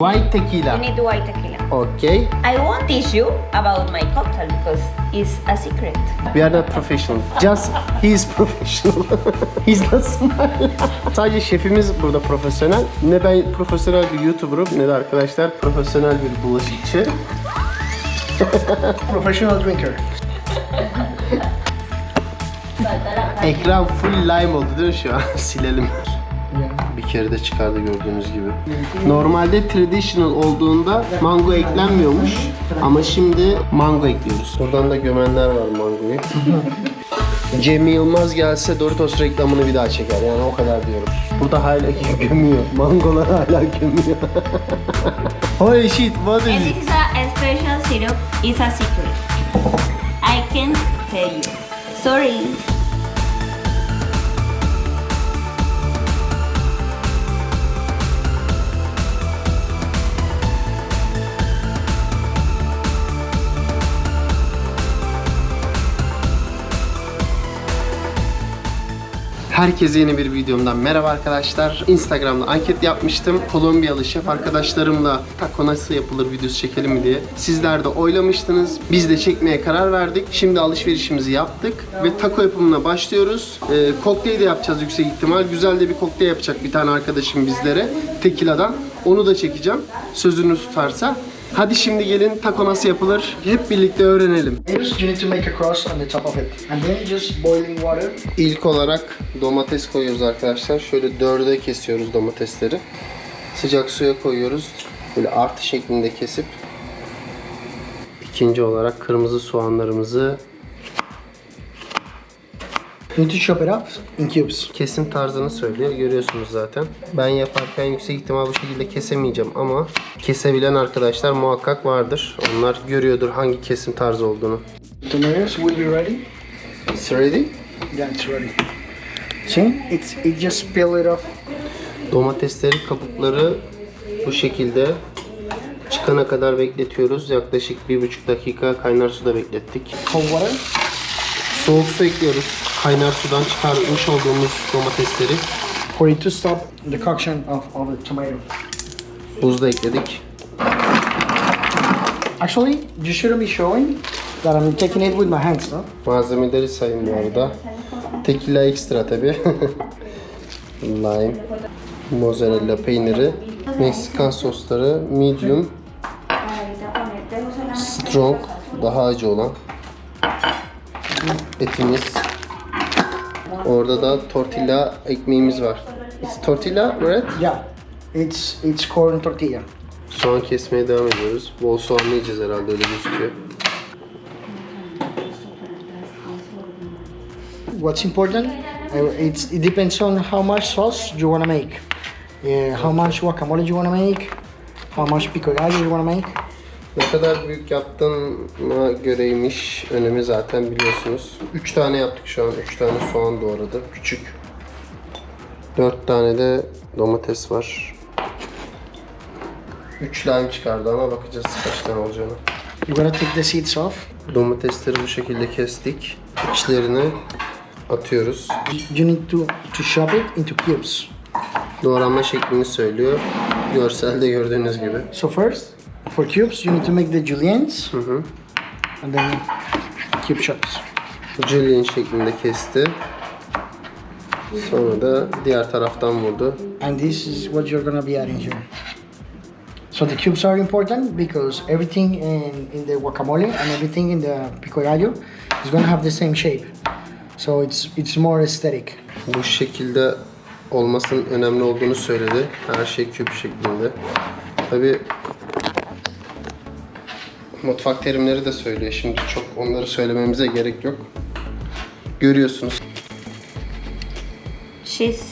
White tequila. You need white tequila. Okay. I won't teach you about my cocktail because it's a secret. We are not professional. Just he is professional. He's not smart. Sadece şefimiz burada profesyonel. Ne ben profesyonel bir YouTuber'ım ne de arkadaşlar profesyonel bir bulaşıkçı. Professional drinker. Ekran full lime oldu değil mi şu an? Silelim. Bir kere de çıkardı gördüğünüz gibi. Normalde traditional olduğunda mango eklenmiyormuş. Ama şimdi mango ekliyoruz. Buradan da gömenler var mangoyu. Cem Yılmaz gelse Doritos reklamını bir daha çeker. Yani o kadar diyorum. Burada hala gömüyor. Mangolar hala gömüyor. Holy shit, what is And it? this is a special syrup. It's a secret. I can't tell you. Sorry. Herkese yeni bir videomdan merhaba arkadaşlar. Instagram'da anket yapmıştım. Kolombiyalı şef arkadaşlarımla taco nasıl yapılır videosu çekelim mi diye. Sizler de oylamıştınız. Biz de çekmeye karar verdik. Şimdi alışverişimizi yaptık ve taco yapımına başlıyoruz. Kokteyl de yapacağız yüksek ihtimal. Güzel de bir kokteyl yapacak bir tane arkadaşım bizlere. Tequila'dan. Onu da çekeceğim. Sözünü tutarsa. Hadi şimdi gelin taco nasıl yapılır hep birlikte öğrenelim. First, you need to make a cross on the top of it. And then just boiling water. İlk olarak domates koyuyoruz arkadaşlar. Şöyle dörde kesiyoruz domatesleri. Sıcak suya koyuyoruz. Böyle artı şeklinde kesip. İkinci olarak kırmızı soğanlarımızı You need to chop it up in cubes. kesim tarzını söylüyor. Görüyorsunuz zaten. Ben yaparken yüksek ihtimal bu şekilde kesemeyeceğim ama kesebilen arkadaşlar muhakkak vardır. Onlar görüyordur hangi kesim tarzı olduğunu. Tomatoes will be ready. It's ready. Yeah, it's ready. See? It just peel it off. Domatesleri, kabukları bu şekilde çıkana kadar bekletiyoruz. Yaklaşık 1,5 dakika kaynar suda beklettik. Cold water. Soğuk su ekliyoruz. Kaynar sudan çıkarmış olduğumuz domatesleri. For it to stop the coction of the tomato. Buz da ekledik. Actually, you shouldn't be showing that I'm taking it with my hands, no? Malzemeleri sayın bu arada. Tequila extra tabi. Lime, mozzarella peyniri, Meksikan sosları, medium, strong, daha acı olan etimiz. Orada da tortilla ekmeğimiz var. It's tortilla bread. Yeah. It's corn tortilla. Soğan kesmeye devam ediyoruz. Bol soğanlı yiyeceğiz herhalde öyle gözüküyor. What's important? It depends on how much sauce you want to make. How much guacamole you want to make. How much pico gallo you want to make. Ne kadar büyük yaptığıma göreymiş önemi zaten biliyorsunuz. 3 tane yaptık şu an. 3 tane soğan doğradı. Küçük. 4 tane de domates var. 3 lime çıkardı ama bakacağız kaç tane olacağını. You're gonna take the seeds off. Domatesleri bu şekilde kestik. İçlerini atıyoruz. You need to chop it into cubes. Doğranma şeklini söylüyor. Görselde gördüğünüz gibi. So first, for cubes, you need to make the juliennes. And then cube chops. Julienne şeklinde kesti. Sonra da diğer taraftan vurdu. And this is what you're gonna be adding here. So the cubes are important because everything in the guacamole and everything in the pico gallo is gonna have the same shape. So it's more aesthetic. Bu şekilde olmasının önemli olduğunu söyledi. Her şey küp şeklinde. Tabi mutfak terimleri de söylüyor. Şimdi çok onları söylememize gerek yok. Görüyorsunuz. She's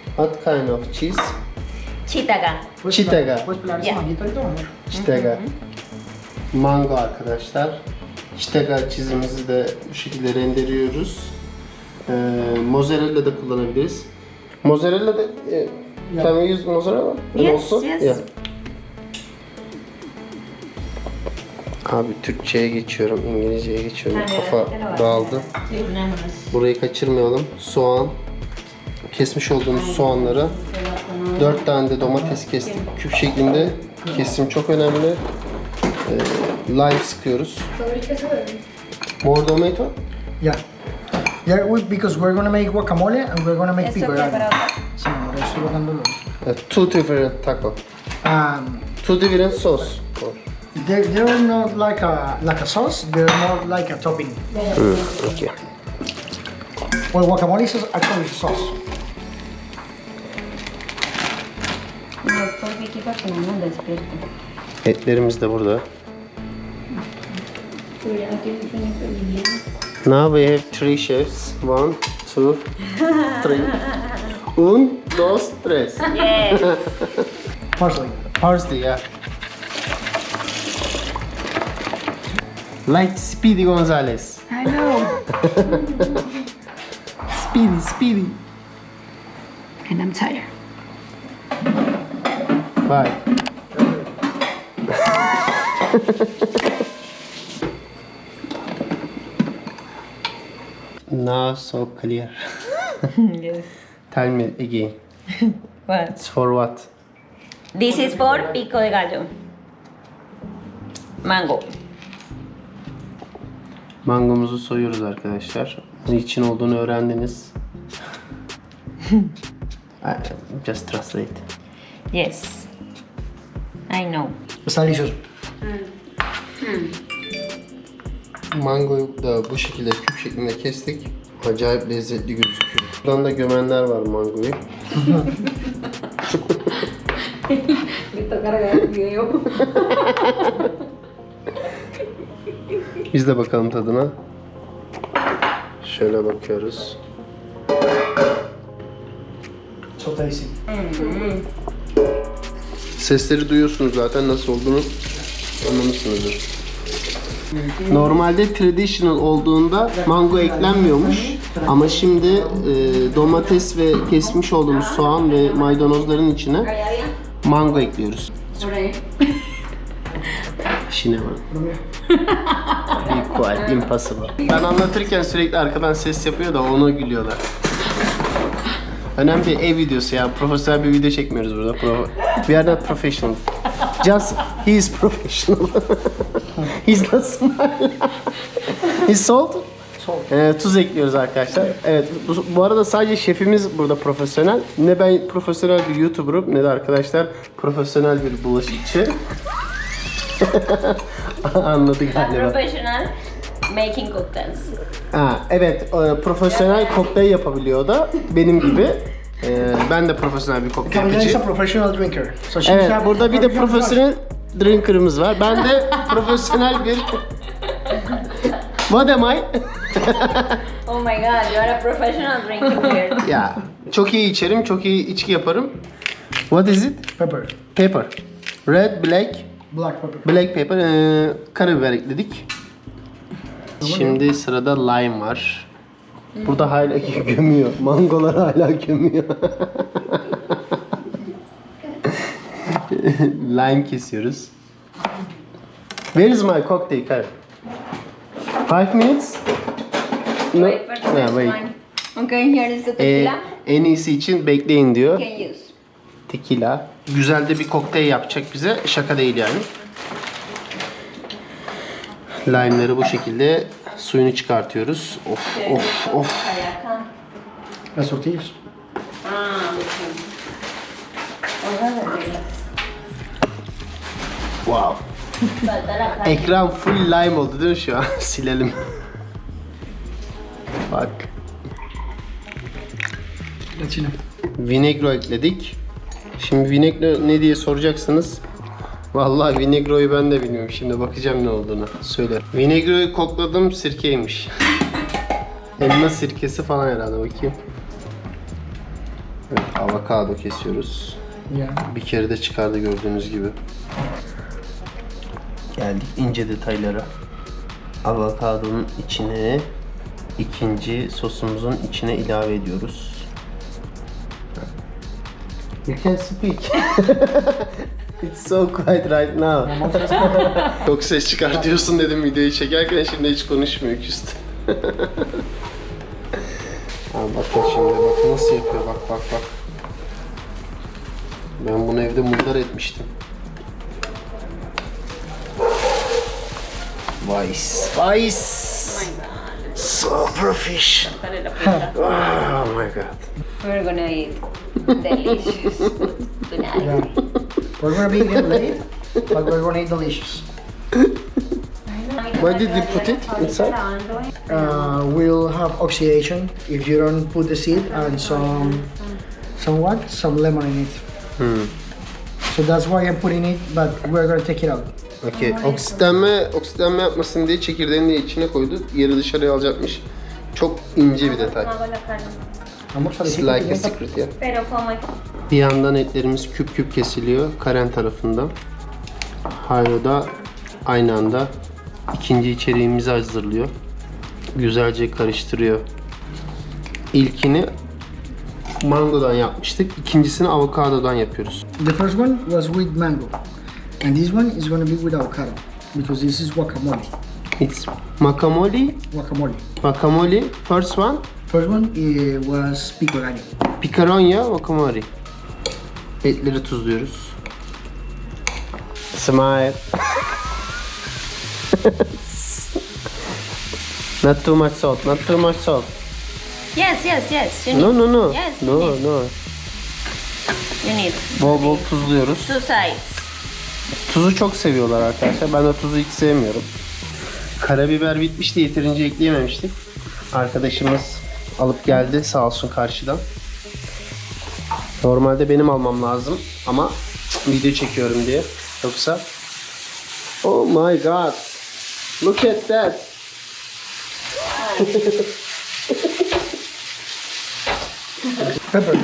What kind of cheese? chitaga. Chitaga. Yeah. Chitaga. Mango arkadaşlar. Chitaga cheese'imizi de bu şekilde rendeliyoruz. Mozzarella da kullanabiliriz. Mozzarella da can we use mozzarella? Yes, yes. Yeah. Abi Türkçe'ye geçiyorum, İngilizce'ye geçiyorum. Kafa dağıldı. Burayı kaçırmayalım. Soğan, kesmiş olduğumuz soğanları 4 tane de domates kestik. Küp şeklinde. Kesim çok önemli. Lime sıkıyoruz. More tomato? Yeah. Yeah, because we're gonna make guacamole and we're gonna make pico de gallo. Sí, amor, estoy botándolo. Two different taco. Two different sauce. They're not like a sauce. They're more like a topping. Okay. Well, guacamole is actually sauce. Después Vicky para que no nos despierte. Etlerimiz de burada. Now we have 3 chefs. 1, 2, 3. Un, dos, tres. Yes. Parsley. Parsley, yeah. Like Speedy Gonzalez. I know. Speedy. And I'm tired. Bye. Now so clear. Yes. Tell me again. What? It's for what? This is for pico de gallo. Mango. Mangomuzu soyuyoruz arkadaşlar. Niçin olduğunu öğrendiniz. Just translate. Yes. I know. Está delicioso. Mangoyu da bu şekilde küp şeklinde kestik. Acayip lezzetli gözüküyor. Buradan da gömenler var mangoyu. Biz de bakalım tadına. Şöyle bakıyoruz. So tasty. Sesleri duyuyorsunuz zaten, nasıl olduğunu anlamışsınızdır. Normalde traditional olduğunda mango eklenmiyormuş. Ama şimdi domates ve kesmiş olduğumuz soğan ve maydanozların içine mango ekliyoruz. İşine bak. Be quite impossible. Ben anlatırken sürekli arkadan ses yapıyor da ona gülüyorlar. Önemli değil, ev videosu ya. Profesyonel bir video çekmiyoruz burada. We are not professional. Just he is professional. He's not smart. He's salt. Tuz ekliyoruz arkadaşlar. Evet, bu arada sadece şefimiz burada profesyonel. Ne ben profesyonel bir YouTuber'ım ne de arkadaşlar profesyonel bir bulaşıkçı. Anladı galiba. Professional making cocktails. Evet, profesyonel kokteyl yapabiliyor da benim gibi. Ben de profesyonel bir kokteyl Camila is a yapıcı. professional drinker. So she's Evet, a burada bir de profesyonel drinker'ımız var. Ben de profesyonel bir... What am I? Oh my god, you are a professional drinking beer. Ya, çok iyi içerim, çok iyi içki yaparım. What is it? Pepper. Pepper. Red, black, Black pepper. black pepper, karabiber ekledik. Şimdi sırada lime var. Burada hala gömüyor. Mangolar hala gömüyor. Lime kesiyoruz. Where is my cocktail, Karen? 5 minutes? No. Wait for the next wait. one. Okay, here is the tequila. En iyisi için bekleyin diyor. You can use. Tequila. Güzel de bir kokteyl yapacak bize. Şaka değil yani. Lime'ları bu şekilde suyunu çıkartıyoruz. Of. Las tortillas. Wow. Ekran full lime oldu değil mi şu an? Silelim. Bak. La china. Vinegro ekledik. Şimdi vinegro ne diye soracaksınız. Vallahi vinegroyu ben de bilmiyorum. Şimdi bakacağım ne olduğunu. Söyle. Vinegroyu kokladım, sirkeymiş. Elma sirkesi falan herhalde, bakayım. Evet, avokado kesiyoruz. Yeah. Bir kere de çıkardı gördüğünüz gibi. Geldik ince detaylara. Avokadonun içine ikinci sosumuzun içine ilave ediyoruz. You can speak. It's so quiet right now. Çok ses çıkar diyorsun dedim videoyu çekerken, şimdi hiç konuşmuyor, küstü. Bakın şimdi, bak nasıl yapıyor, bak. Ben bunu evde mundar etmiştim. Vice. So professional. Oh my god. We're gonna eat delicious food tonight. Yeah. We're gonna be eating late, but we're gonna eat delicious. Why did you put it inside? We'll have oxidation if you don't put the seed and some lemon in it. So that's why I'm putting it, but we're gonna take it out. Okay. Oksitlenme yapmasın diye çekirdeğini de içine koydu. Yeri dışarıya alacakmış. Çok ince bir detay. Vamos a It's decir like a que secret ya. Pero como Bir yandan etlerimiz küp küp kesiliyor Karen tarafından. Hayro da aynı anda ikinci içeriğimizi hazırlıyor. Güzelce karıştırıyor. İlkini mangodan yapmıştık. İkincisini avokadodan yapıyoruz. the first one was with mango, and this one is gonna be with avocado because this is guacamole. It's guacamole. Guacamole. First one. First one was pico gallo. Picaronya guacamole. Etleri tuzluyoruz. Smile. Not too much salt. Not too much salt. yes. You need. No. Yes, No. You need Bol bol tuzluyoruz. two sides. Tuzu çok seviyorlar arkadaşlar. Ben de tuzu hiç sevmiyorum. Karabiber bitmişti. Yeterince ekleyememiştik. Arkadaşımız alıp geldi sağ olsun karşıdan. Normalde benim almam lazım ama video çekiyorum diye. Yoksa oh my god. Look at that. Pepper.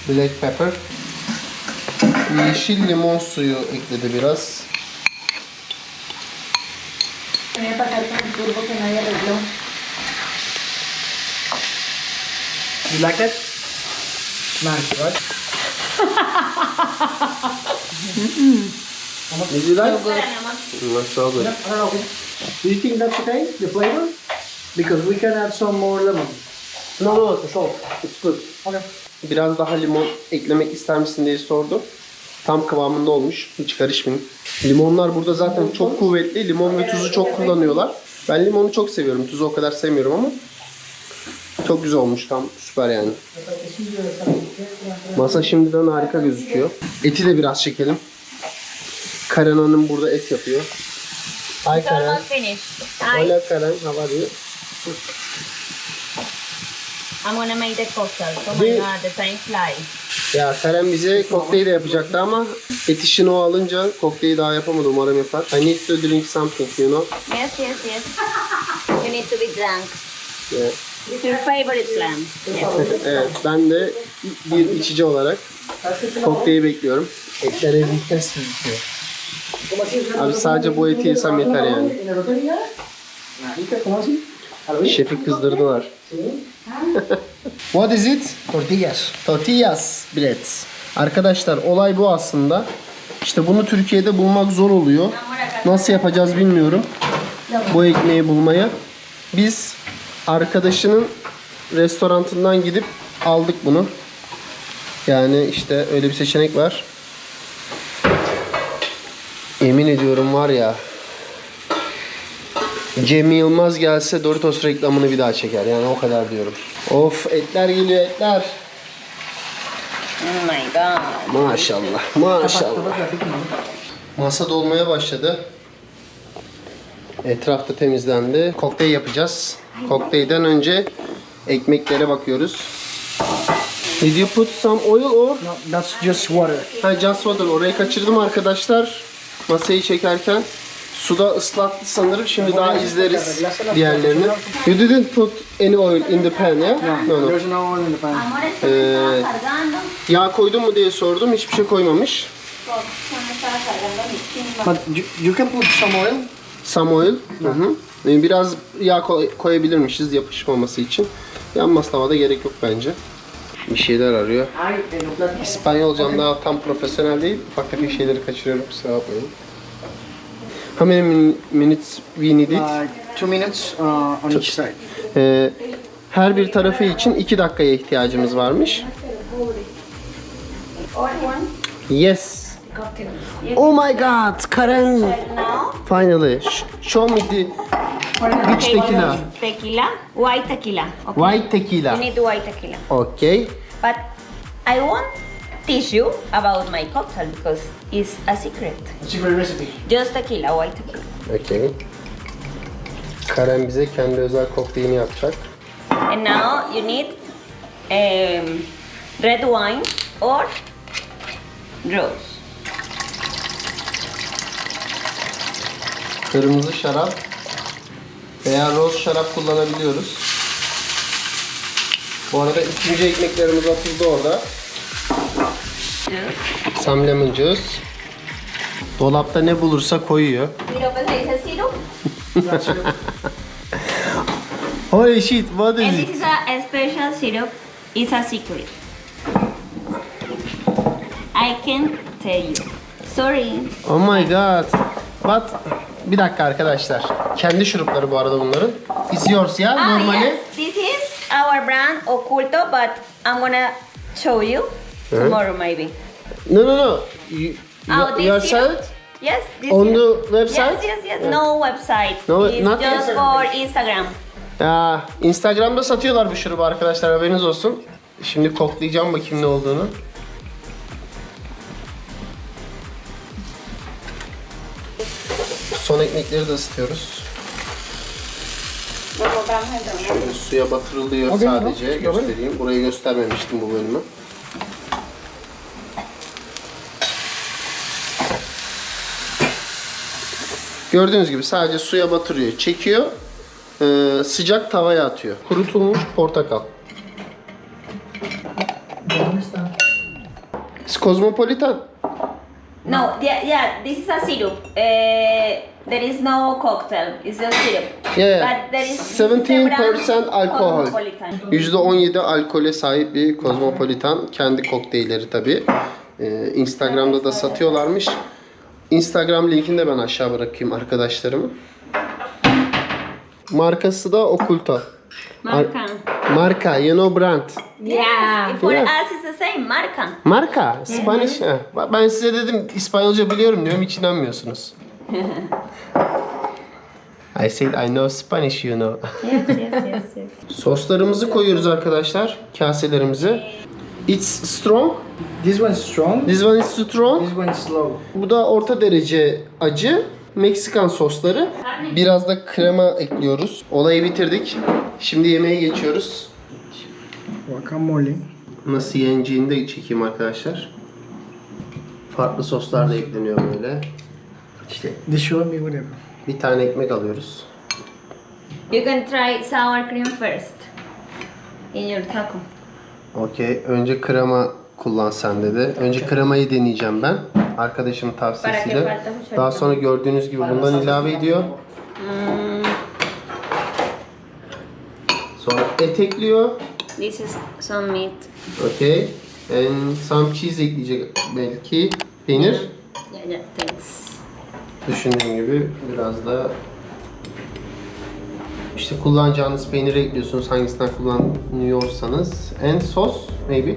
Black pepper. Yeşil limon suyu ekledi biraz. You like that? Nice, right? Did you like? Good. That's so good. I don't know. Do you think that's okay? The flavor? Because we can add some more lemon. No, for sure. It's good. Okay. Biraz daha limon eklemek ister misin diye sordu. Tam kıvamında olmuş. Hiç karışmayın. Limonlar burada zaten çok kuvvetli. Limon ve tuzu çok kullanıyorlar. Ben limonu çok seviyorum. Tuzu o kadar sevmiyorum ama çok güzel olmuş. Tam süper yani. Masa şimdiden harika gözüküyor. Eti de biraz çekelim. Karen Hanım burada et yapıyor. Hi It's Karen. almost finished. I, Hola Karen. How are you? I'm gonna make the cocktail. Oh We- my god, the time flies. Ya Karen bize kokteyl de yapacaktı ama et işini o alınca kokteyli daha yapamadı. Umarım yapar. I need to drink something, you know. Yes. You need to be drunk. Yeah. It's your favorite plan. Yes. Evet, ben de bir içici olarak kokteyli bekliyorum. Etler evlilikten gözüküyor. Abi sadece bu eti yesem yeter yani. Şefi kızdırdılar. What is it? Tortillas. Tortillas bilets. Arkadaşlar olay bu aslında. İşte bunu Türkiye'de bulmak zor oluyor. Nasıl yapacağız bilmiyorum. Bu ekmeği bulmaya. Biz arkadaşının restoranından gidip aldık bunu. Yani işte öyle bir seçenek var. Yemin ediyorum var ya, Cem Yılmaz gelse Doritos reklamını bir daha çeker. Yani o kadar diyorum. Of, etler geliyor, etler. Oh my god. Maşallah, maşallah. Masa dolmaya başladı. Etraf da temizlendi. Kokteyl yapacağız. Kokteylden önce ekmeklere bakıyoruz. Did you put some oil or? No, that's just water. Ha, just water. Orayı kaçırdım arkadaşlar. Masayı çekerken. Suda ıslattı sanırım. Şimdi daha izleriz diğerlerini. You didn't put any oil in the pan, ya? No, no. There's no oil in the pan. Amor, esto me estaba cargando. Yağ koydun mu diye sordum. Hiçbir şey koymamış. Me estaba cargando mi chimba. But you can put some oil. Some oil. Hı hı. Biraz yağ koyabilirmişiz yapışmaması için. Yanmaz tavada gerek yok bence. Bir şeyler arıyor. İspanyolcam daha tam profesyonel değil. Ufak tefek şeyleri kaçırıyorum. Kusura bakmayın. How many minutes we need it? 2 minutes on each side. Her bir tarafı için 2 dakikaya ihtiyacımız varmış. Yes. Cocktail. Oh my god, Karen. Now, Finally. Show me the which tequila. tequila, white tequila. Okay. White You tequila. need white tequila. Okay. But I won't teach you about my cocktail because it's a secret. Secret recipe. Just tequila, white tequila. Okay. Karen bize kendi özel kokteylini yapacak. And now you need red wine or rose. Kırmızı şarap veya roz şarap kullanabiliyoruz. Bu arada ikinci ekmeklerimiz atıldı orada. Some lemon juice. Dolapta ne bulursa koyuyor. Mira, pues le dice syrup. Holy shit, what is And it? this is a special syrup. It's a secret. I can tell you. Sorry. Oh my god. But bir dakika arkadaşlar. Kendi şurupları bu arada bunların. Is yours ya? Ah, Normali. yes. This is our brand Oculto, but I'm gonna show you tomorrow maybe. No no no. You, Oh, this your syrup? site? Yes. This On syrup. the website? Yes. No website. No, it's not just Instagram. for Instagram. Ya, Instagram'da satıyorlar bu şurubu arkadaşlar, haberiniz olsun. Şimdi koklayacağım bakayım ne olduğunu. Son ekmekleri de ısıtıyoruz. Şöyle suya batırılıyor Okay, sadece, okay. göstereyim. Burayı göstermemiştim bu bölümü. Gördüğünüz gibi sadece suya batırıyor, çekiyor, sıcak tavaya atıyor. Kurutulmuş portakal. It's Cosmopolitan. No, yeah, this is a syrup. There is no cocktail. It's just syrup. Yeah, But there is 17% alkol. Cosmopolitan. %17 alkole sahip bir Cosmopolitan. Kendi kokteylleri tabi. Instagram'da da satıyorlarmış. Instagram linkini de ben aşağı bırakayım arkadaşlarımın. Markası da Oculto. Marca. Marka, you know brand. Yeah. For Yeah. us it's the same. Marca. Marka, Spanish. Ha, ben size dedim İspanyolca biliyorum diyorum, hiç inanmıyorsunuz. I said I know Spanish, you know. Yes. Soslarımızı koyuyoruz arkadaşlar kaselerimize. It's strong. This one's strong. This one is strong. This one's slow. Bu da orta derece acı. Meksikan sosları. Biraz da krema ekliyoruz. Olayı bitirdik. Şimdi yemeğe geçiyoruz. Guacamole. Nasıl yeneceğini de çekeyim arkadaşlar. Farklı soslar da ekleniyor böyle. İşte They show me whatever. bir tane ekmek alıyoruz. You can try sour cream first in your taco. Okey. Önce krema kullan sen dedi. Önce kremayı deneyeceğim ben. Arkadaşımın tavsiyesiyle. Daha sonra gördüğünüz gibi bundan ilave ediyor. Sonra et ekliyor. This is some meat. Okey. And some cheese ekleyecek belki. Peynir. Yeah, thanks. Düşündüğüm gibi biraz da işte kullanacağınız peyniri ekliyorsunuz, hangisinden kullanıyorsanız. And sos maybe.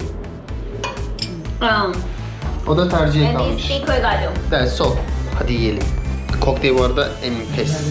O da tercihe And this kalmış. pico de gallo. That's all. Hadi yiyelim. Kokteyl bu arada enfes.